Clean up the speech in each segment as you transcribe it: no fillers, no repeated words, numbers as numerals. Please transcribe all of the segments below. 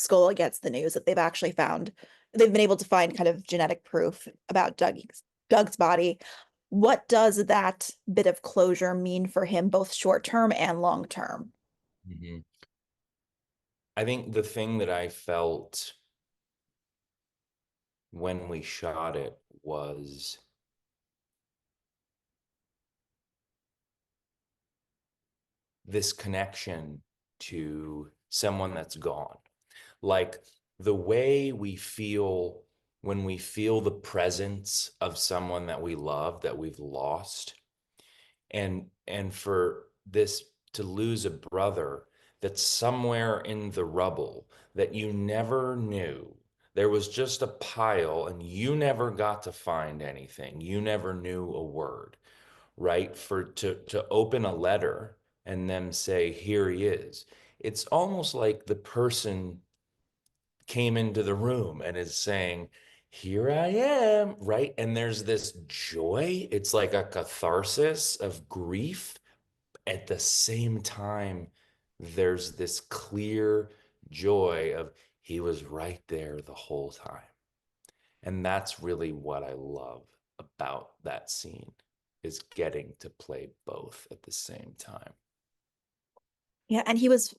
Scola gets the news that they've been able to find kind of genetic proof about Doug's body. What does that bit of closure mean for him, both short term and long term? Mhm. I think the thing that I felt when we shot it was this connection to someone that's gone. Like the way we feel when we feel the presence of someone that we love that we've lost, and for this to lose a brother that's somewhere in the rubble that you never knew. There was just a pile and you never got to find anything. You never knew a word, right? For to open a letter and then say, here he is. It's almost like the person came into the room and is saying, here I am, right? And there's this joy. It's like a catharsis of grief. At the same time, there's this clear joy of he was right there the whole time. And that's really what I love about that scene is getting to play both at the same time. Yeah, and he was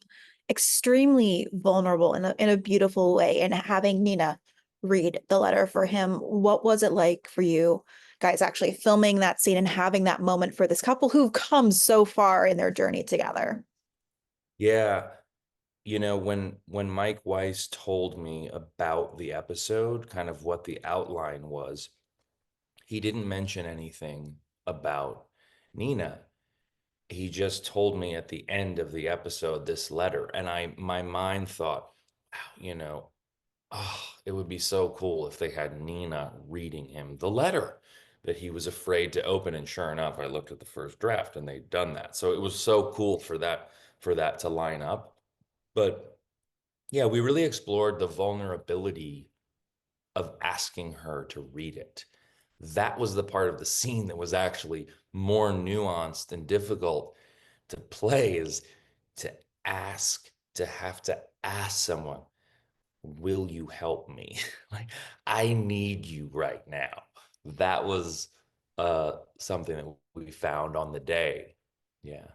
extremely vulnerable in a beautiful way. And having Nina read the letter for him, what was it like for you guys actually filming that scene and having that moment for this couple who've come so far in their journey together? Yeah, when Mike Weiss told me about the episode, kind of what the outline was, he didn't mention anything about Nina. He just told me at the end of the episode this letter, and my mind thought, wow, oh, it would be so cool if they had Nina reading him the letter that he was afraid to open. And sure enough, I looked at the first draft and they'd done that. So it was so cool for that to line up. But yeah, we really explored the vulnerability of asking her to read it. That was the part of the scene that was actually more nuanced and difficult to play, is to have to ask someone, will you help me? Like, I need you right now. That was something that we found on the day. Yeah.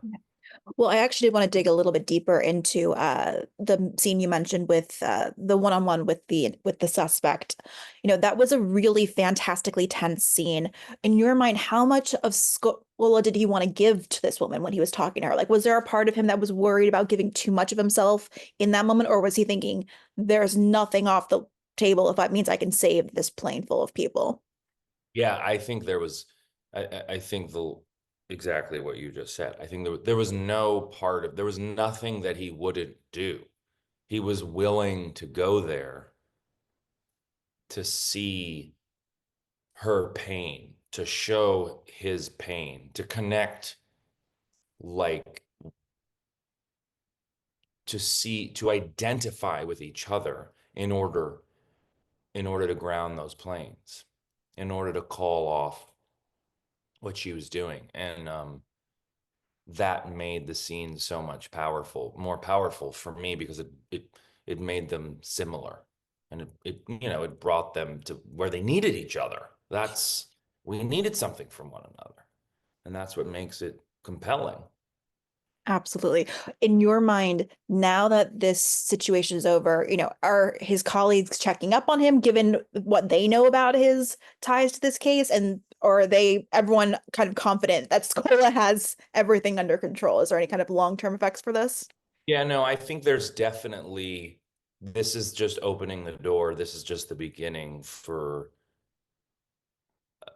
Well, I actually want to dig a little bit deeper into the scene you mentioned with the one-on-one with the suspect. You know, that was a really fantastically tense scene. In your mind, how much of Scola did he want to give to this woman when he was talking to her? Like, was there a part of him that was worried about giving too much of himself in that moment, or was he thinking, there's nothing off the table if that means I can save this plane full of people? Yeah, I think there was, I think the exactly what you just said. I think there was no part of, there was nothing that he wouldn't do. He was willing to go there to see her pain, to show his pain, to connect, like to identify with each other in order to ground those planes, in order to call off what she was doing. And that made the scene so much more powerful for me because it made them similar, and it brought them to where they needed each other. We needed something from one another, and that's what makes it compelling. Absolutely. In your mind, now that this situation is over, are his colleagues checking up on him given what they know about his ties to this case? And or are they everyone kind of confident that Scola has everything under control? Is there any kind of long-term effects for this? Yeah, no, I think there's definitely, this is just opening the door. This is just the beginning for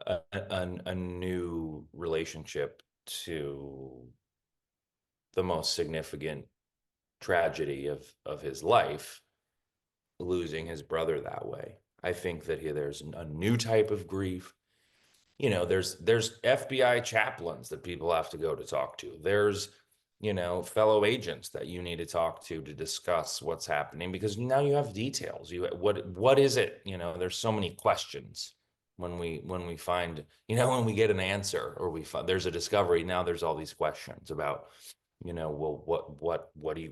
a new relationship to the most significant tragedy of his life, losing his brother that way. I think that there's a new type of grief. There's FBI chaplains that people have to go to talk to. There's fellow agents that you need to talk to discuss what's happening, because now you have details. What is it? There's so many questions when we find, when we get an answer, or we find there's a discovery. Now there's all these questions about well,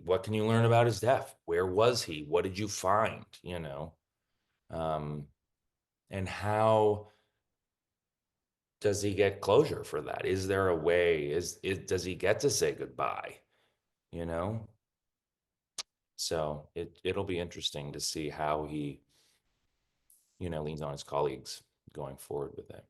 what can you learn about his death? Where was he? What did you find? Um, and how does he get closure for that? Is there a way? Does he get to say goodbye? You know? So it'll be interesting to see how he, leans on his colleagues going forward with it.